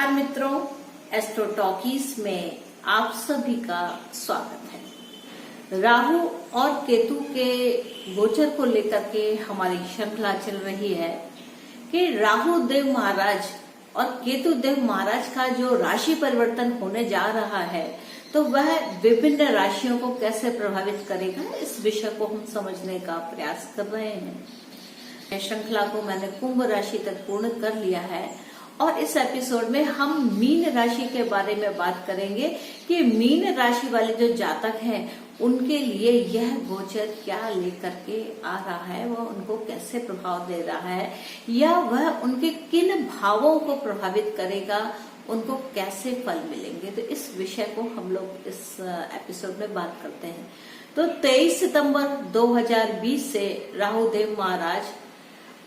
नमस्कार मित्रों, astro talkies में आप सभी का स्वागत है। राहु और केतु के गोचर को लेकर के हमारी श्रृंखला चल रही है कि राहु देव महाराज और केतु देव महाराज का जो राशि परिवर्तन होने जा रहा है तो वह विभिन्न राशियों को कैसे प्रभावित करेगा, इस विषय को हम समझने का प्रयास कर रहे हैं। श्रृंखला को मैंने कुंभ राशि तक पूर्ण कर लिया है और इस एपिसोड में हम मीन राशि के बारे में बात करेंगे कि मीन राशि वाले जो जातक हैं उनके लिए यह गोचर क्या लेकर के आ रहा है, वह उनको कैसे प्रभाव दे रहा है या वह उनके किन भावों को प्रभावित करेगा, उनको कैसे फल मिलेंगे। तो इस विषय को हम लोग इस एपिसोड में बात करते हैं। तो 23 सितंबर 2020 से राहु देव महाराज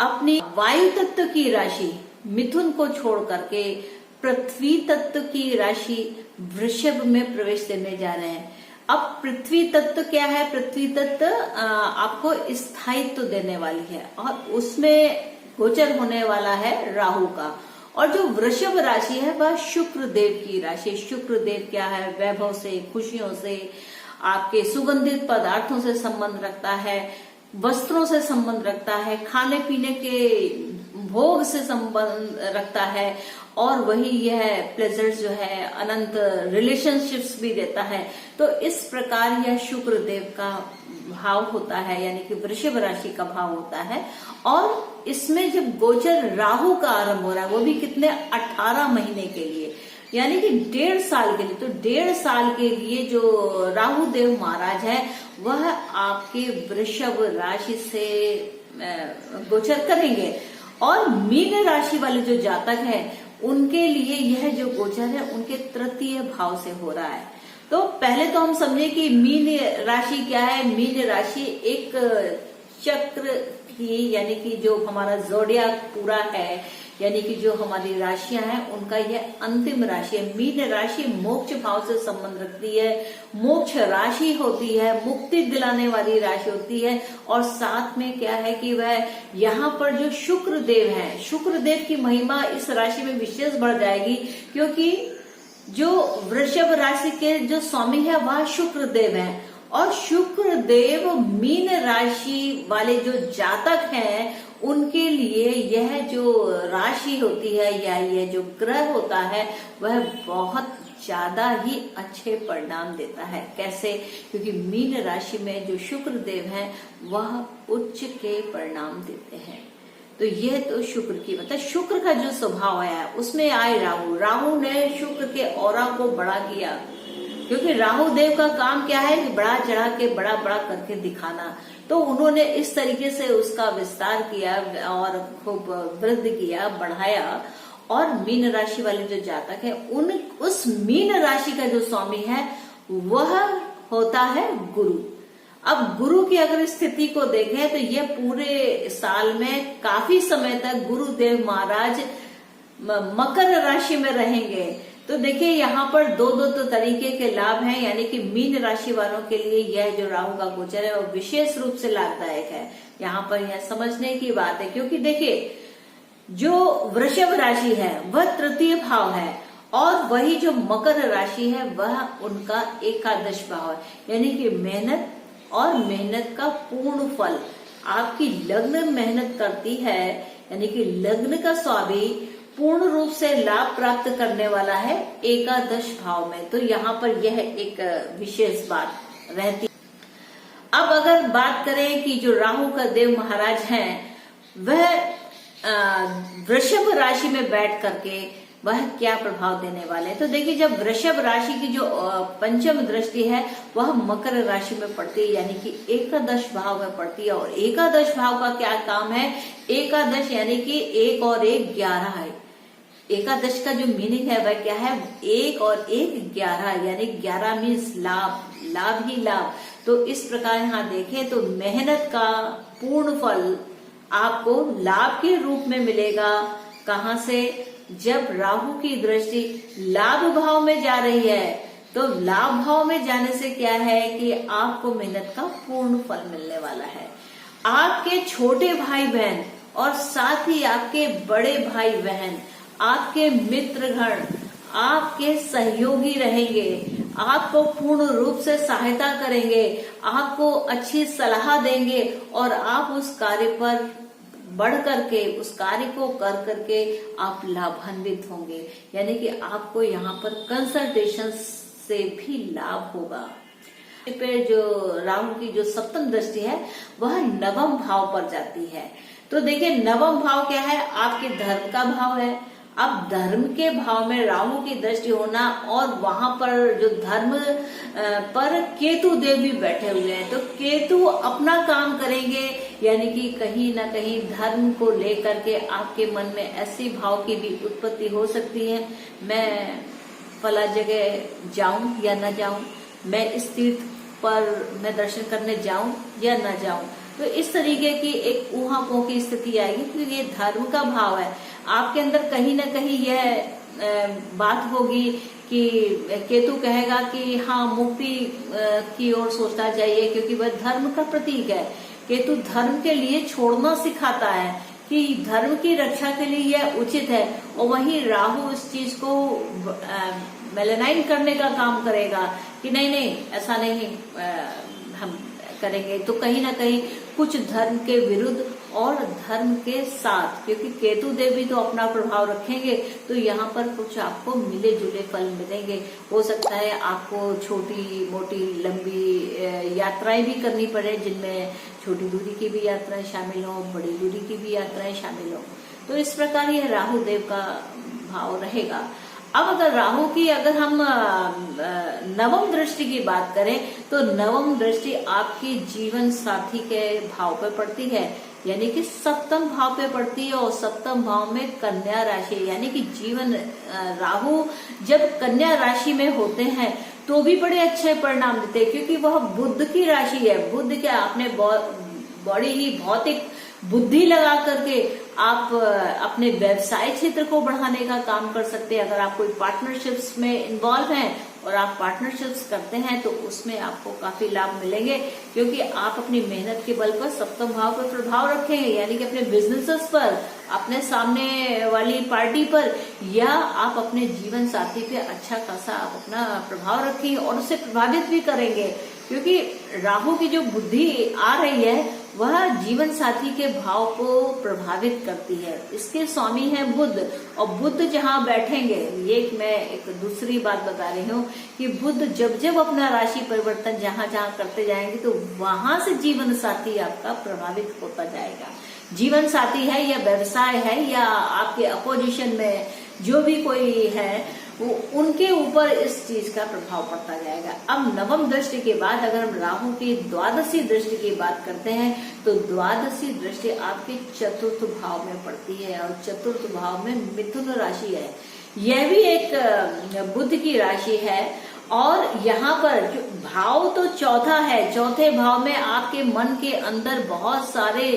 अपनी वायु तत्व की राशि मिथुन को छोड़ करके पृथ्वी तत्व की राशि वृषभ में प्रवेश देने जा रहे हैं। अब पृथ्वी तत्व क्या है? पृथ्वी तत्व आपको स्थायित्व देने वाली है और उसमें गोचर होने वाला है राहु का। और जो वृषभ राशि है वह शुक्र देव की राशि। शुक्र देव क्या है? वैभव से, खुशियों से, आपके सुगंधित पदार्थों से संबंध रखता है, वस्त्रों से संबंध रखता है, खाने पीने के भोग से संबंध रखता है और वही यह प्लेजर्स जो है अनंत रिलेशनशिप्स भी देता है। तो इस प्रकार यह शुक्र देव का भाव होता है, यानी कि वृषभ राशि का भाव होता है। और इसमें जब गोचर राहु का आरंभ हो रहा है वो भी कितने 18 महीने के लिए, यानी कि 1.5 साल के लिए। तो 1.5 साल के लिए जो राहु देव महाराज है वह आपके वृषभ राशि से गोचर करेंगे। और मीन राशि वाले जो जातक हैं उनके लिए यह जो गोचर है उनके तृतीय भाव से हो रहा है। तो पहले तो हम समझे कि मीन राशि क्या है। मीन राशि एक चक्र की, यानी कि जो हमारा जोडियाक पूरा है, यानी कि जो हमारी राशियां हैं उनका यह अंतिम राशि है। मीन राशि मोक्ष भाव से संबंध रखती है, मोक्ष राशि होती है, मुक्ति दिलाने वाली राशि होती है। और साथ में क्या है कि वह यहाँ पर जो शुक्र देव है, शुक्र देव की महिमा इस राशि में विशेष बढ़ जाएगी, क्योंकि जो वृषभ राशि के जो स्वामी है वह शुक्र देव है। और शुक्र देव मीन राशि वाले जो जातक हैं उनके लिए यह जो राशि होती है या यह जो ग्रह होता है वह बहुत ज्यादा ही अच्छे परिणाम देता है। कैसे? क्योंकि मीन राशि में जो शुक्र देव हैं वह उच्च के परिणाम देते हैं। तो यह तो शुक्र की, मतलब शुक्र का जो स्वभाव है उसमें आए राहु ने शुक्र के औरा को बड़ा किया, क्योंकि राहु देव का काम क्या है कि बड़ा चढ़ा के बड़ा बड़ा करके दिखाना। तो उन्होंने इस तरीके से उसका विस्तार किया और खूब वृद्धि किया, बढ़ाया। और मीन राशि वाले जो जातक है उस मीन राशि का जो स्वामी है वह होता है गुरु। अब गुरु की अगर स्थिति को देखें तो यह पूरे साल में काफी समय तक गुरुदेव महाराज मकर राशि में रहेंगे। तो देखिए यहाँ पर दो तो तरीके के लाभ हैं, यानी कि मीन राशि वालों के लिए यह जो राहु का गोचर है वो विशेष रूप से लाभदायक है। यहाँ पर यह समझने की बात है, क्योंकि देखिए जो वृषभ राशि है वह तृतीय भाव है और वही जो मकर राशि है वह उनका एकादश भाव है, यानी कि मेहनत और मेहनत का पूर्ण फल। आपकी लग्न मेहनत करती है, यानी कि लग्न का स्वामी पूर्ण रूप से लाभ प्राप्त करने वाला है एकादश भाव में। तो यहाँ पर यह एक विशेष बात रहती है। अब अगर बात करें कि जो राहु का देव महाराज हैं वह वृषभ राशि में बैठ करके वह क्या प्रभाव देने वाले हैं। तो देखिए जब वृषभ राशि की जो पंचम दृष्टि है वह मकर राशि में पड़ती है, यानी कि एकादश भाव में पड़ती है। और एकादश भाव का क्या काम है? एकादश यानी कि 1 और 1 11 है। एकादश का जो मीनिंग है वह क्या है? 1 और 1 11, यानी 11 मीन्स लाभ, लाभ ही लाभ। तो इस प्रकार यहाँ देखें तो मेहनत का पूर्ण फल आपको लाभ के रूप में मिलेगा। कहाँ से? जब राहु की दृष्टि लाभ भाव में जा रही है। तो लाभ भाव में जाने से क्या है कि आपको मेहनत का पूर्ण फल मिलने वाला है। आपके छोटे भाई बहन और साथ ही आपके बड़े भाई बहन आपके मित्रगण आपके सहयोगी रहेंगे, आपको पूर्ण रूप से सहायता करेंगे, आपको अच्छी सलाह देंगे और आप उस कार्य पर बढ़ करके, उस कार्य को कर करके आप लाभान्वित होंगे। यानी कि आपको यहाँ पर कंसल्टेशन से भी लाभ होगा। पे जो राहु की जो सप्तम दृष्टि है वह नवम भाव पर जाती है। तो देखिए नवम भाव क्या है, आपके धर्म का भाव है। अब धर्म के भाव में राहु की दृष्टि होना और वहां पर जो धर्म पर केतु देव भी बैठे हुए हैं, तो केतु अपना काम करेंगे। यानी कि कहीं ना कहीं धर्म को लेकर के आपके मन में ऐसी भाव की भी उत्पत्ति हो सकती है, मैं फला जगह जाऊं या न जाऊं, मैं इस तीर्थ पर मैं दर्शन करने जाऊं या न जाऊं। तो इस तरीके की एक ऊहापोह की स्थिति आएगी, क्योंकि ये धर्म का भाव है। आपके अंदर कहीं ना कहीं यह बात होगी कि केतु कहेगा कि हाँ मुक्ति की ओर सोचना चाहिए, क्योंकि वह धर्म का प्रतीक है। केतु धर्म के लिए छोड़ना सिखाता है कि धर्म की रक्षा के लिए यह उचित है, और वहीं राहु इस चीज को मेलेनाइन करने का काम करेगा कि नहीं नहीं ऐसा नहीं हम करेंगे। तो कहीं ना कहीं कुछ धर्म के विरुद्ध और धर्म के साथ, क्योंकि केतु देव भी तो अपना प्रभाव रखेंगे, तो यहाँ पर कुछ आपको मिले जुले फल मिलेंगे। हो सकता है आपको छोटी मोटी लंबी यात्राएं भी करनी पड़े, जिनमें छोटी दूरी की भी यात्राएं शामिल हो, बड़ी दूरी की भी यात्राएं शामिल हो। तो इस प्रकार यह राहु देव का भाव रहेगा। अब अगर राहु की अगर हम नवम दृष्टि की बात करें, तो नवम दृष्टि आपकी जीवन साथी के भाव पे पड़ती है, यानी कि सप्तम भाव पे पड़ती है। और सप्तम भाव में कन्या राशि, यानी कि जीवन राहु जब कन्या राशि में होते हैं तो भी बड़े अच्छे परिणाम देते हैं, क्योंकि वह बुध की राशि है। बुध क्या, आपने बड़ी ही भौतिक बुद्धि लगा करके आप अपने व्यवसाय क्षेत्र को बढ़ाने का काम कर सकते हैं। अगर आप कोई पार्टनरशिप्स में इन्वॉल्व हैं और आप पार्टनरशिप्स करते हैं तो उसमें आपको काफी लाभ मिलेंगे, क्योंकि आप अपनी मेहनत के बल पर सप्तम भाव पर प्रभाव रखेंगे। यानी कि अपने बिजनेसेस पर, अपने सामने वाली पार्टी पर, या आप अपने जीवन साथी पे अच्छा खासा आप अपना प्रभाव रखेंगे और उससे प्रभावित भी करेंगे, क्योंकि राहु की जो बुद्धि आ रही है वह जीवन साथी के भाव को प्रभावित करती है। इसके स्वामी है बुध, और बुध जहां बैठेंगे, ये मैं एक दूसरी बात बता रही हूँ कि बुध जब जब अपना राशि परिवर्तन जहां जहां करते जाएंगे तो वहां से जीवन साथी आपका प्रभावित होता जाएगा। जीवन साथी है या व्यवसाय है या आपके अपोजिशन में जो भी कोई है, वो उनके ऊपर इस चीज का प्रभाव पड़ता जाएगा। अब नवम दृष्टि के बाद अगर हम राहु की द्वादशी दृष्टि की बात करते हैं, तो द्वादशी दृष्टि आपके चतुर्थ भाव में पड़ती है, और चतुर्थ भाव में मिथुन राशि है। यह भी एक बुध की राशि है, और यहाँ पर जो भाव तो चौथा है, चौथे भाव में आपके मन के अंदर बहुत सारे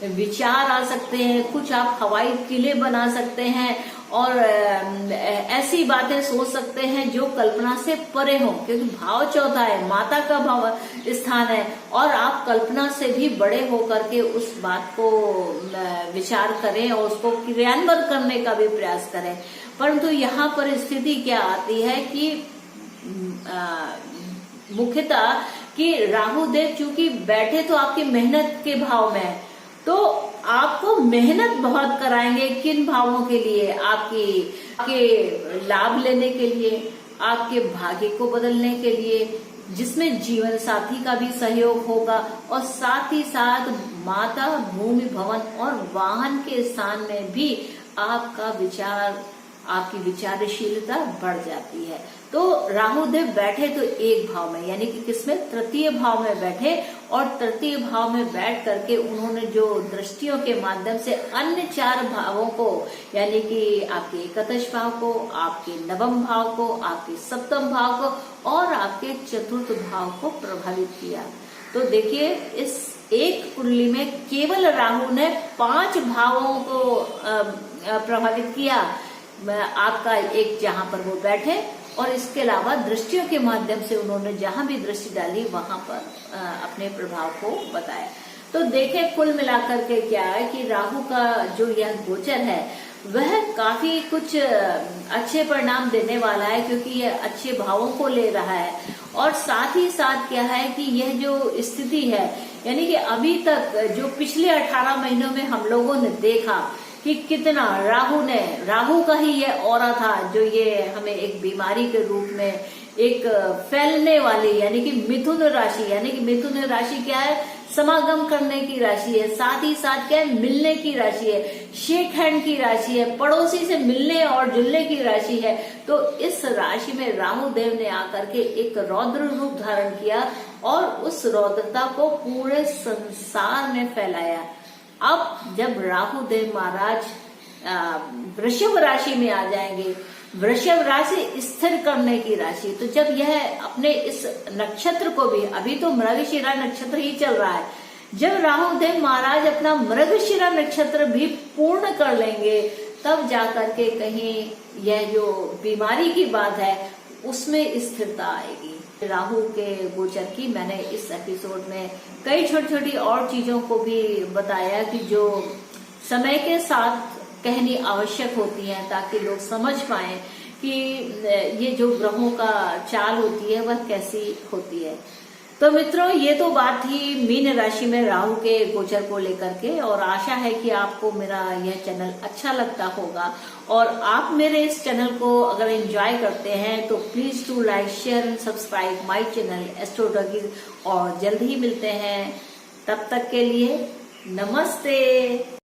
विचार आ सकते हैं। कुछ आप हवाई किले बना सकते हैं और ऐसी बातें सोच सकते हैं जो कल्पना से परे हो, क्योंकि भाव चौथा है, माता का भाव स्थान है, और आप कल्पना से भी बड़े होकर के उस बात को विचार करें और उसको क्रियान्वयन करने का भी प्रयास करें। परंतु यहाँ पर स्थिति क्या आती है कि मुख्यतः कि राहु देव चूंकि बैठे तो आपकी मेहनत के भाव में, तो आपको मेहनत बहुत कराएंगे। किन भावों के लिए? आपके लाभ लेने के लिए, आपके भाग्य को बदलने के लिए, जिसमें जीवन साथी का भी सहयोग होगा, और साथ ही साथ माता, भूमि, भवन और वाहन के स्थान में भी आपका विचार, आपकी विचारशीलता बढ़ जाती है। तो राहु देव बैठे तो एक भाव में, यानी कि किसमें? तृतीय भाव में बैठे, और तृतीय भाव में बैठ करके उन्होंने जो दृष्टियों के माध्यम से अन्य चार भावों को, यानी कि आपके एकादश भाव को, आपके नवम भाव को, आपके सप्तम भाव को और आपके चतुर्थ भाव को प्रभावित किया। तो देखिए इस एक कुंडली में केवल राहु ने 5 भावों को प्रभावित किया, आपका एक जहां पर वो बैठे, और इसके अलावा दृष्टियों के माध्यम से उन्होंने जहां भी दृष्टि डाली वहां पर अपने प्रभाव को बताया। तो देखें कुल मिलाकर के क्या है कि राहु का जो यह गोचर है वह काफी कुछ अच्छे परिणाम देने वाला है, क्योंकि यह अच्छे भावों को ले रहा है। और साथ ही साथ क्या है कि यह जो स्थिति है, यानी कि अभी तक जो पिछले 18 महीनों में हम लोगों ने देखा कि कितना राहु का ही यह ऑरा था जो ये हमें एक बीमारी के रूप में एक फैलने वाली, यानी कि मिथुन राशि, यानी कि मिथुन राशि क्या है, समागम करने की राशि है, साथ ही साथ क्या है, मिलने की राशि है, शेक हैंड की राशि है, पड़ोसी से मिलने और जुलने की राशि है। तो इस राशि में राहु देव ने आकर के एक रौद्र रूप धारण किया और उस रौद्रता को पूरे संसार में फैलाया। अब जब राहु देव महाराज वृषभ राशि में आ जाएंगे, वृषभ राशि स्थिर करने की राशि, तो जब यह अपने इस नक्षत्र को भी, अभी तो मृगशिरा नक्षत्र ही चल रहा है, जब राहु देव महाराज अपना मृगशिरा नक्षत्र भी पूर्ण कर लेंगे, तब जाकर के कहीं यह जो बीमारी की बात है उसमें स्थिरता आएगी। राहु के गोचर की मैंने इस एपिसोड में कई छोटी छोटी और चीजों को भी बताया कि जो समय के साथ कहनी आवश्यक होती है, ताकि लोग समझ पाए कि ये जो ग्रहों का चाल होती है वह कैसी होती है। तो मित्रों, ये तो बात थी मीन राशि में राहु के गोचर को लेकर के, और आशा है कि आपको मेरा यह चैनल अच्छा लगता होगा। और आप मेरे इस चैनल को अगर एंजॉय करते हैं तो please to like, share and subscribe my channel Astro Talkies. और जल्द ही मिलते हैं, तब तक के लिए नमस्ते।